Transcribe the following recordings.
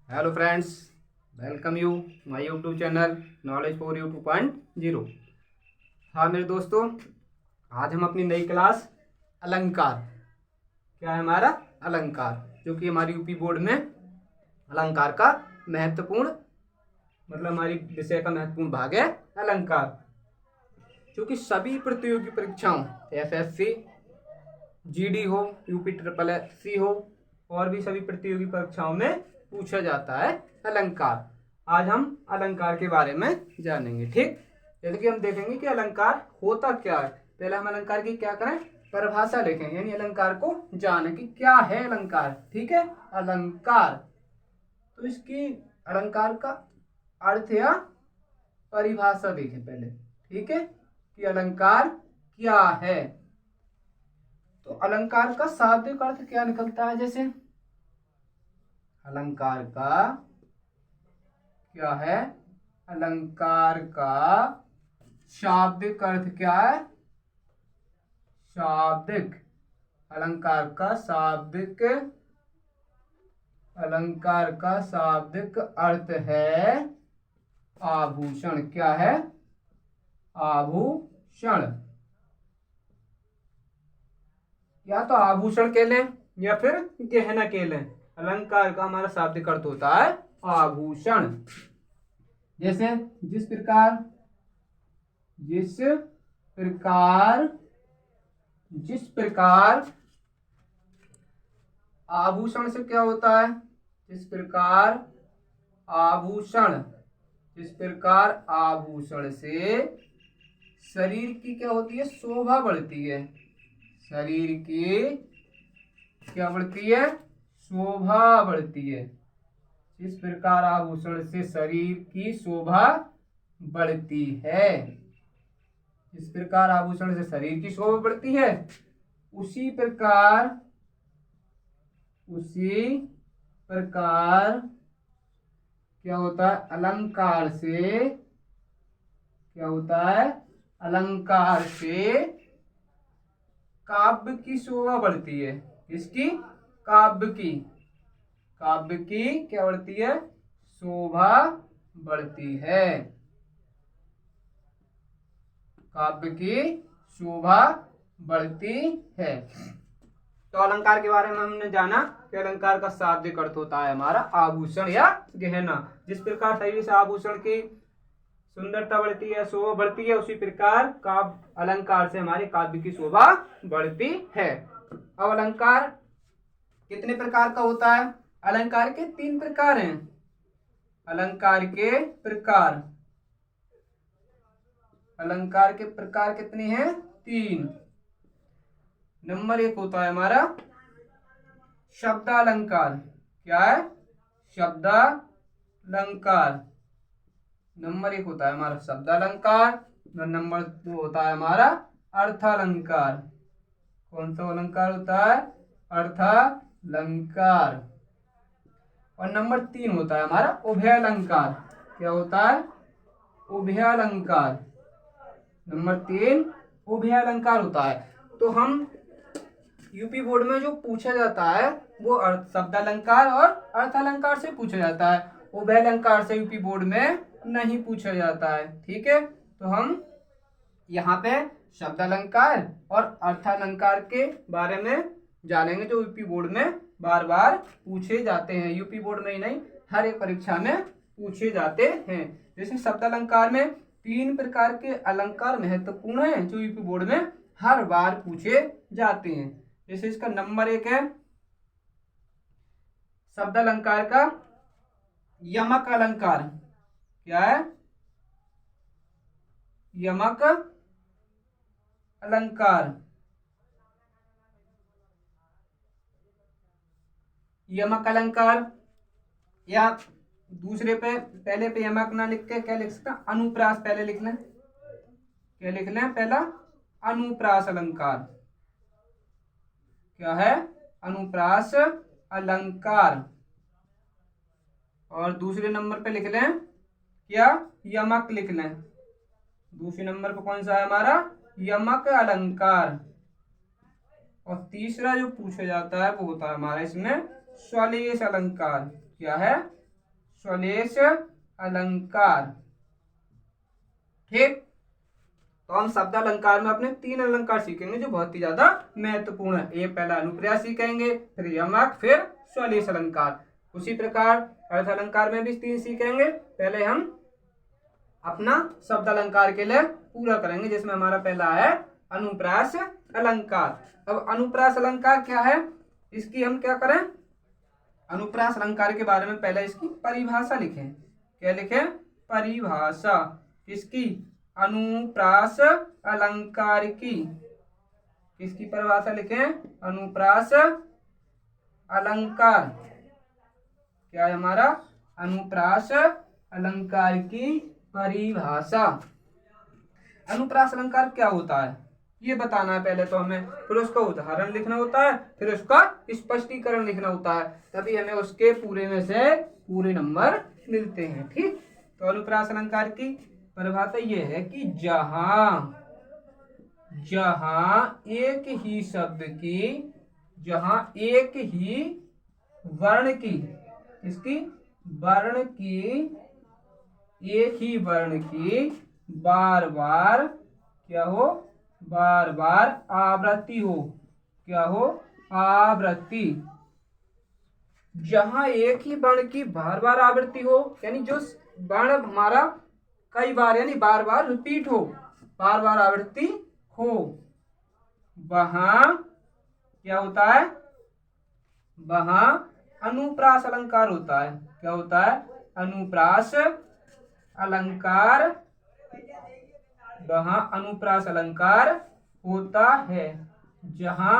Hello friends, welcome you my YouTube channel knowledge for you 2.0। हाँ मेरे दोस्तों, आज हम अपनी नई क्लास अलंकार, क्या है हमारा अलंकार, जो कि हमारी यूपी बोर्ड में अलंकार का महत्वपूर्ण हमारी विषय का महत्वपूर्ण भाग है अलंकार, जो कि सभी प्रतियोगी परीक्षाओं एसएससी, जीडी हो, यूपी ट्रिपल एससी हो और भी सभी प्रतियोगी परीक्षाओं में पूछा जाता है अलंकार। आज हम अलंकार के बारे में जानेंगे। ठीक, जैसे कि हम देखेंगे कि अलंकार होता क्या है। पहले हम अलंकार की क्या करें, परिभाषा लिखें, यानी अलंकार को जाने कि क्या है अलंकार। ठीक है, अलंकार तो इसकी अलंकार का अर्थ या परिभाषा देखें पहले। ठीक है, कि अलंकार क्या है। तो अलंकार का शाब्दिक अर्थ क्या निकलता है। जैसे अलंकार का क्या है, अलंकार का शाब्दिक अर्थ क्या है, शाब्दिक अलंकार का शाब्दिक अर्थ है आभूषण। क्या है, आभूषण, या तो आभूषण कह लें या फिर गहना कह लें। अलंकार का हमारा शाब्दिक अर्थ होता है आभूषण। जैसे जिस प्रकार आभूषण से क्या होता है, जिस प्रकार आभूषण से शरीर की क्या होती है, शोभा बढ़ती है। शरीर की क्या बढ़ती है, शोभा बढ़ती है। जिस प्रकार आभूषण से शरीर की शोभा बढ़ती है, जिस प्रकार आभूषण से शरीर की शोभा बढ़ती है, उसी प्रकार क्या होता है, अलंकार से क्या होता है, अलंकार से काव्य की शोभा बढ़ती है। इसकी काव्य की क्या बढ़ती है, शोभा बढ़ती है। काव्य की शोभा बढ़ती है। तो अलंकार के बारे में हमने जाना कि अलंकार का शाब्दिक अर्थ होता है हमारा आभूषण या गहना। जिस प्रकार शरीर से आभूषण की सुंदरता बढ़ती है, शोभा बढ़ती है, उसी प्रकार काव्य अलंकार से हमारे काव्य की शोभा बढ़ती है। अब अलंकार कितने प्रकार का होता है। अलंकार के 3 प्रकार हैं। अलंकार के प्रकार कितने हैं, 3। नंबर 1 होता है हमारा शब्दालंकार। क्या है, शब्दालंकार। नंबर 1 होता है हमारा शब्दालंकार। नंबर 2 होता है हमारा अर्थालंकार। कौन सा अलंकार होता है, अर्थालंकार। और नंबर 3 होता है हमारा उभयालंकार। क्या होता है, उभयालंकार। नंबर 3 उभयालंकार होता है। तो हम यूपी बोर्ड में जो पूछा जाता है वो शब्दालंकार और अर्थालंकार से पूछा जाता है। उभयालंकार से यूपी बोर्ड में नहीं पूछा जाता है। ठीक है, तो हम यहाँ पे शब्दालंकार और अर्थालंकार के बारे में जानेंगे, जो यूपी बोर्ड में बार बार पूछे जाते हैं। यूपी बोर्ड में ही नहीं, हर एक परीक्षा में पूछे जाते हैं। जैसे शब्दालंकार में 3 प्रकार के अलंकार महत्वपूर्ण हैं, जो यूपी बोर्ड में हर बार पूछे जाते हैं। जैसे इसका नंबर 1 है शब्दालंकार का यमक अलंकार। क्या है, यमक अलंकार। यमक अलंकार, या दूसरे पे पहले पे यमक ना लिख के क्या लिख सकता, अनुप्रास पहले लिख लें। क्या लिख लें, पहला अनुप्रास अलंकार। क्या है, अनुप्रास अलंकार। और दूसरे नंबर पे लिख लें क्या, यमक लिख लें। दूसरे नंबर पे कौन सा है हमारा, यमक अलंकार। और तीसरा जो पूछा जाता है वो होता है हमारा इसमें स्वलेश अलंकार। क्या है, श्लेष अलंकार। ठीक, तो हम शब्द अलंकार में अपने 3 अलंकार सीखेंगे जो बहुत ही ज्यादा महत्वपूर्ण है। ये पहला अनुप्रास सीखेंगे, फिर यमक, फिर श्लेष अलंकार। उसी प्रकार अर्थ अलंकार में भी 3 सीखेंगे। पहले हम अपना शब्द अलंकार के लिए पूरा करेंगे, जिसमें हमारा पहला है अनुप्रास अलंकार। अब अनुप्रास अलंकार क्या है, इसकी हम क्या करें, अनुप्रास अलंकार के बारे में पहले इसकी परिभाषा लिखें। क्या लिखें, परिभाषा इसकी, अनुप्रास अलंकार की। किसकी परिभाषा लिखें, अनुप्रास अलंकार। क्या है हमारा, अनुप्रास अलंकार की परिभाषा। अनुप्रास अलंकार क्या होता है ये बताना है पहले तो हमें, फिर उसका उदाहरण लिखना होता है, फिर उसका स्पष्टीकरण लिखना होता है, तभी हमें उसके पूरे में से पूरे नंबर मिलते हैं। ठीक, तो अनुप्रास अलंकार की परिभाषा ये है कि जहां एक ही शब्द की, जहां एक ही वर्ण की, इसकी वर्ण की, एक ही वर्ण की बार बार क्या हो, बार बार आवृत्ति हो। क्या हो, आवृत्ति। जहां एक ही वर्ण की बार बार आवृत्ति हो, यानी जो वर्ण हमारा कई बार यानी बार बार रिपीट हो, बार बार आवृत्ति हो, वहां क्या होता है, वहां अनुप्रास अलंकार होता है। क्या होता है, अनुप्रास अलंकार, वहां अनुप्रास अलंकार होता है। जहां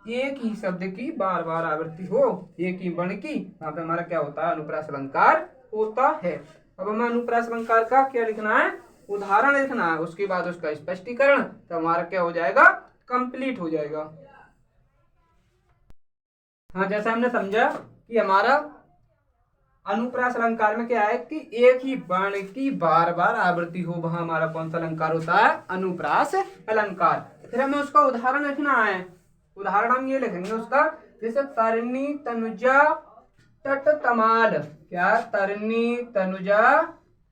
एक ही शब्द की बार बार आवृत्ति हो, एक ही वर्ण की, वहां पे हमारा क्या होता है, अनुप्रास अलंकार होता है। अब हमें अनुप्रास अलंकार का क्या लिखना है, उदाहरण लिखना है, उसके बाद उसका स्पष्टीकरण, तो हमारा क्या हो जाएगा, कंप्लीट हो जाएगा। हाँ, जैसा हमने समझा कि हमारा अनुप्रास अलंकार में क्या है कि एक ही वर्ण की बार बार आवृत्ति हो, वहां हमारा कौन सा अलंकार होता है, अनुप्रास अलंकार। फिर हमें उसका उदाहरण लिखना है। उदाहरण हम ये लिखेंगे उसका, जैसे तरनी तनुजा तट तमाल। क्या, तरनी तनुजा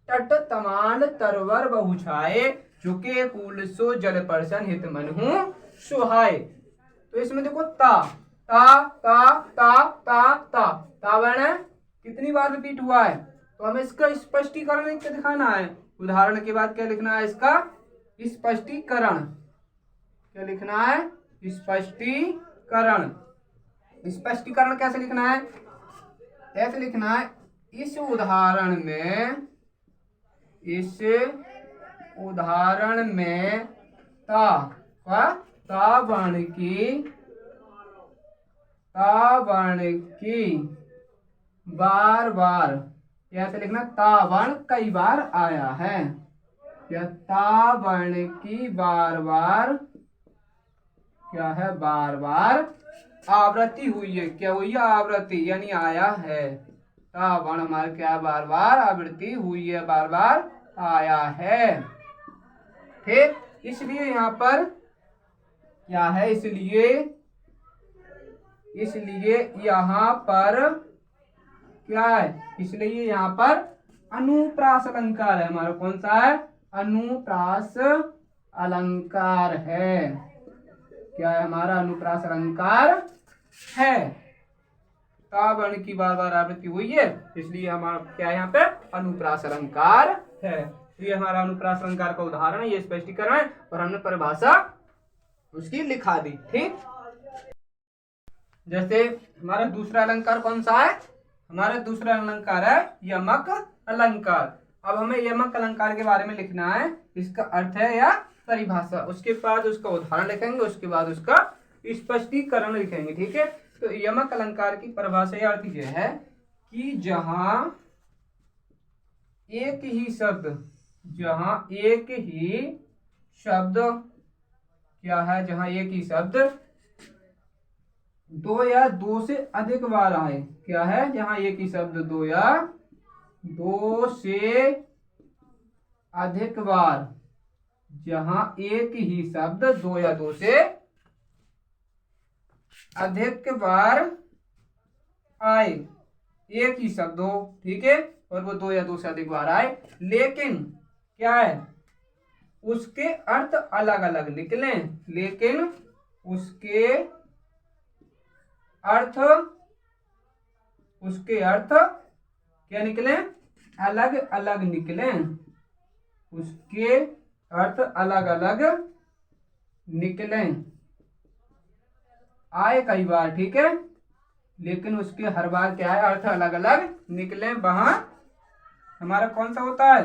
तट तमाल तरवर बहुछाए, झुके फूल सो जल परसन हित मनहु सुहाए। तो इसमें देखो ता ता ता ता ता ता ता वर्ण कितनी बार रिपीट हुआ है, तो हमें इसका स्पष्टीकरण लिख के दिखाना है। उदाहरण के बाद क्या लिखना है, इसका स्पष्टीकरण। क्या लिखना है, स्पष्टीकरण। स्पष्टीकरण कैसे लिखना है, ऐसे लिखना है, इस उदाहरण में ता वर्ण की बार बार, ऐसे लिखना, ता वर्ण कई बार आया है। या ता वर्ण की बार बार क्या है, बार बार आवृत्ति हुई है। क्या हुई है, आवृत्ति, यानी आया है। ता वर्ण हमारे क्या, बार बार आवृत्ति हुई है, बार बार आया है। ठीक, इसलिए यहाँ पर क्या है, इसलिए यहाँ पर क्या है, इसलिए यहाँ पर अनुप्रास अलंकार है हमारा। कौन सा है, अनुप्रास अलंकार है। क्या है हमारा, अनुप्रास अलंकार है। ता वर्ण की बार बार आवृत्ति हुई है, इसलिए हमारा क्या है, यहाँ पे अनुप्रास अलंकार है। ये हमारा अनुप्रास अलंकार का उदाहरण है, ये स्पष्टीकरण है, और हमने परिभाषा उसकी लिखा दी। ठीक, जैसे हमारा दूसरा अलंकार कौन सा है, हमारा दूसरा अलंकार है यमक अलंकार। अब हमें यमक अलंकार के बारे में लिखना है, इसका अर्थ है या परिभाषा, उसके बाद उसका उदाहरण लिखेंगे, उसके बाद उसका स्पष्टीकरण लिखेंगे। ठीक है, तो यमक अलंकार की परिभाषा या अर्थ यह है कि जहां एक ही शब्द क्या है, जहां एक ही शब्द दो या दो से अधिक बार आए। क्या है, जहां एक ही शब्द दो या दो से अधिक बार, जहां एक ही शब्द दो या दो से अधिक बार आए, एक ही शब्द हो, ठीक है, और वो दो या दो से अधिक बार आए, लेकिन क्या है, उसके अर्थ अलग अलग निकले, लेकिन उसके अर्थ क्या निकले, अलग अलग निकले, उसके अर्थ अलग अलग निकले, आए कई बार, ठीक है, लेकिन उसके हर बार क्या है, अर्थ अलग अलग निकले, वहां हमारा कौन सा होता है,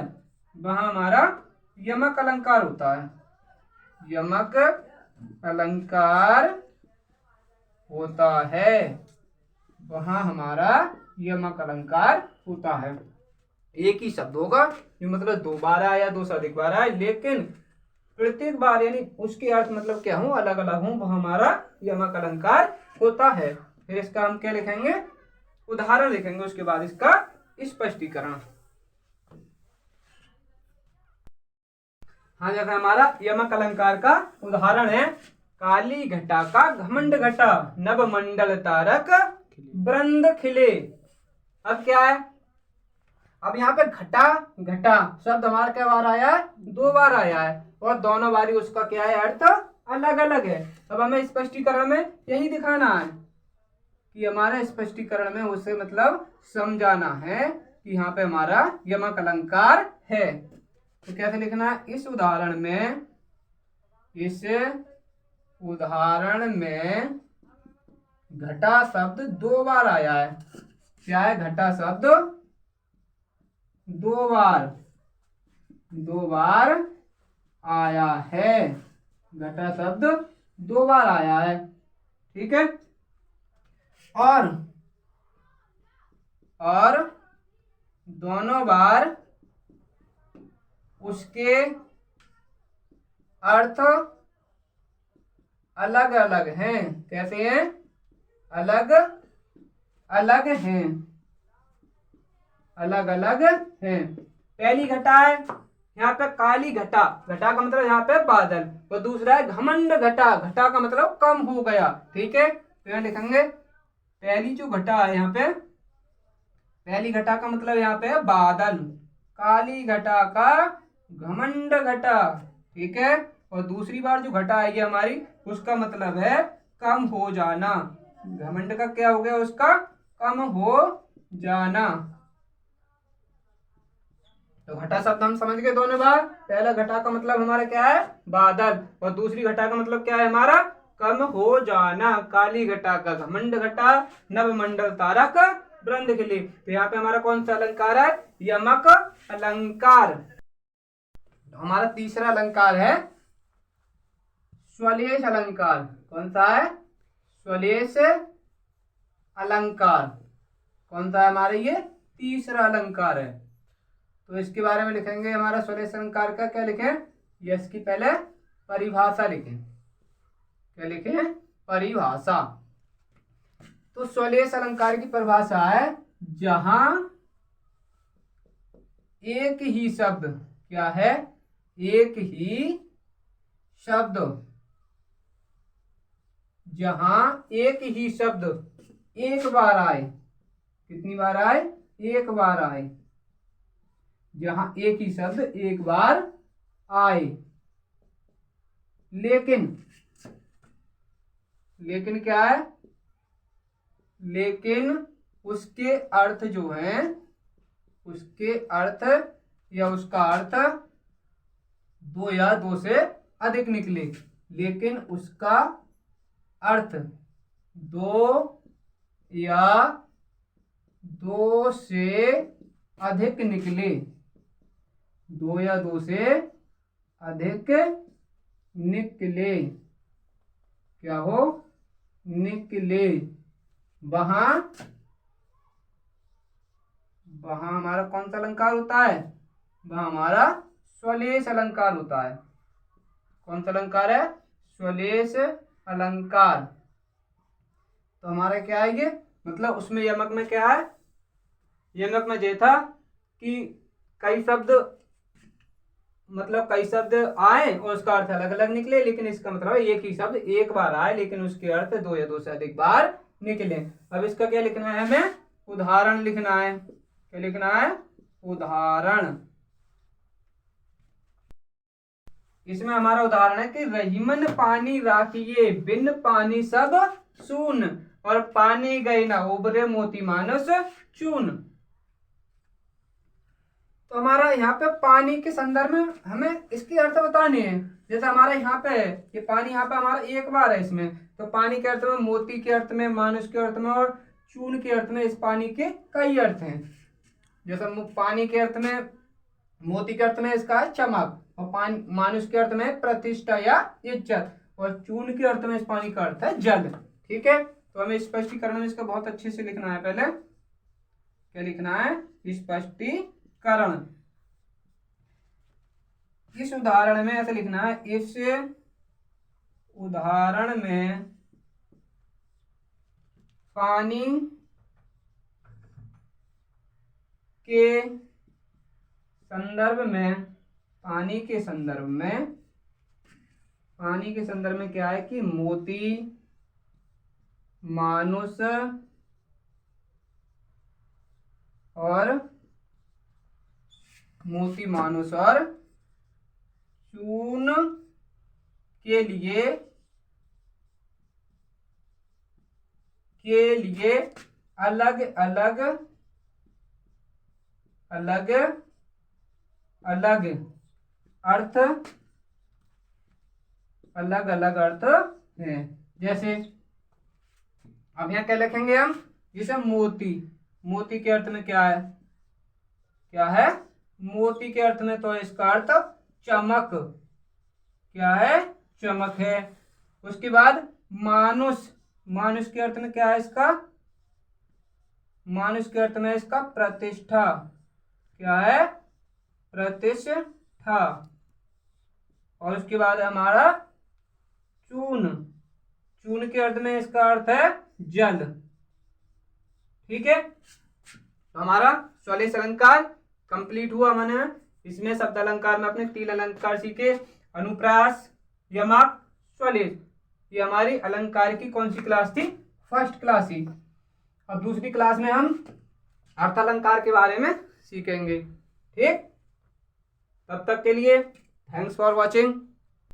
वहां हमारा यमक अलंकार होता है, यमक अलंकार होता है, वहां हमारा यमक अलंकार होता है। एक ही शब्द होगा, ये मतलब दो बार आया, दो से अधिक बार आया, लेकिन प्रत्येक बार यानी उसके अर्थ मतलब क्या हो, अलग अलग हो, वो हमारा यमक अलंकार होता है। फिर इसका हम क्या लिखेंगे, उदाहरण लिखेंगे, उसके बाद इसका स्पष्टीकरण। हाँ, जैसे हमारा यमक अलंकार का उदाहरण है, काली घटा का घमंड घटा, नभ मंडल तारक वृंद खिले। अब क्या है, अब यहाँ पे घटा घटा शब्द हमारा क्या बार आया है, दो बार आया है, और दोनों बारी उसका क्या है, अर्थ अलग अलग है। अब हमें स्पष्टीकरण में यही दिखाना है कि हमारे स्पष्टीकरण में उसे मतलब समझाना है कि यहाँ पे हमारा यमक अलंकार है। तो कैसे लिखना है, इस उदाहरण में घटा शब्द दो बार आया है। क्या है, घटा शब्द दो बार आया है, घटा शब्द दो बार आया है, ठीक है, और दोनों बार उसके अर्थ अलग अलग हैं। कैसे हैं, अलग अलग हैं, अलग अलग हैं। पहली घटा है यहाँ पे काली घटा, घटा का मतलब यहाँ पे बादल, और दूसरा है घमंड घटा, घटा का मतलब कम हो गया, ठीक है। तो यहाँ लिखेंगे पहली जो घटा है यहाँ पे, पहली घटा का मतलब यहाँ पे बादल, काली घटा का घमंड घटा, ठीक है, और दूसरी बार जो घटा आएगी हमारी उसका मतलब है कम हो जाना, घमंड का क्या हो गया, उसका कम हो जाना। तो घटा शब्द हम समझ गए दोनों बार। पहला घटा का मतलब हमारा क्या है, बादल, और दूसरी घटा का मतलब क्या है, हमारा कम हो जाना। काली घटा का घमंड घटा, नभ मंडल तारक वृंद खिले। तो यहाँ पे हमारा कौन सा अलंकार है, यमक अलंकार। हमारा तीसरा अलंकार है स्वलेश अलंकार। कौन सा है, स्वलेश अलंकार। कौन सा है हमारा, ये तीसरा अलंकार है। तो इसके बारे में लिखेंगे, हमारा स्वलेश अलंकार का क्या लिखें, यस की पहले परिभाषा लिखें। क्या लिखें, परिभाषा। तो स्वलेश अलंकार की परिभाषा है, जहां एक ही शब्द, क्या है, एक ही शब्द, जहां एक ही शब्द एक बार आए, कितनी बार आए, एक बार आए, जहां एक ही शब्द एक बार आए, लेकिन क्या है, लेकिन उसके अर्थ जो हैं, उसके अर्थ या उसका अर्थ दो या दो से अधिक निकले, लेकिन उसका अर्थ दो या दो से अधिक निकले, दो या दो से अधिक निकले, क्या हो, निकले, वहां हमारा कौन सा अलंकार होता है, वहां हमारा स्वलेश अलंकार होता है। कौन सा अलंकार है, स्वलेश अलंकार। तो हमारा क्या है ये, मतलब उसमें यमक में क्या है, यमक में ये था कि कई शब्द, मतलब कई शब्द आए और उसका अर्थ अलग अलग निकले, लेकिन इसका मतलब एक ही शब्द एक बार आए, लेकिन उसके अर्थ दो या दो से अधिक बार निकले। अब इसका क्या लिखना है हमें, उदाहरण लिखना है। क्या लिखना है? उदाहरण। इसमें हमारा उदाहरण है कि रहीमन पानी राखिए बिन पानी सब सून, और पानी गई ना उबरे मोती मानस चून। तो हमारा यहाँ पे पानी के संदर्भ में हमें इसकी अर्थ बतानी है। जैसे हमारा यहाँ पे है ये पानी, यहाँ पे हमारा एक बार है इसमें, तो पानी के अर्थ में, मोती के अर्थ में, मानुष के अर्थ में और चून के अर्थ में इस पानी के कई अर्थ हैं। जैसे पानी के अर्थ में, मोती के अर्थ में इसका है चमक, और पानी मानुष के अर्थ में प्रतिष्ठा या इज्जत, और चून के अर्थ में इस पानी का अर्थ है जल। ठीक है, तो हमें स्पष्टीकरण में इसका बहुत अच्छे से लिखना है। पहले क्या लिखना है? स्पष्टीकरण। इस उदाहरण में ऐसे लिखना है, इस उदाहरण में पानी के संदर्भ में, पानी के संदर्भ में, पानी के संदर्भ में क्या है कि मोती, मानुष और मोती, मानुष और चून के लिए अलग अलग अर्थ, अलग अलग अर्थ है। जैसे अब यहाँ क्या लिखेंगे हम? जैसे मोती, मोती के अर्थ में क्या है? क्या है? मोती के अर्थ में तो इसका अर्थ चमक, क्या है? चमक है। उसके बाद मानुष, मानुष के अर्थ में क्या है इसका? मानुष के अर्थ में इसका प्रतिष्ठा, क्या है? प्रतिष्ठा। और उसके बाद हमारा चून, चून के अर्थ में इसका अर्थ है जल। ठीक है, तो हमारा 44 अलंकार कंप्लीट हुआ। मैंने इसमें शब्द अलंकार में अपने 3 अलंकार सीखे, अनुप्रास, यमक, स्वलेश। ये हमारी अलंकार की कौन सी क्लास थी? फर्स्ट क्लास ही। अब दूसरी क्लास में हम अर्थ अलंकार के बारे में सीखेंगे। ठीक, तब तक के लिए थैंक्स फॉर वॉचिंग।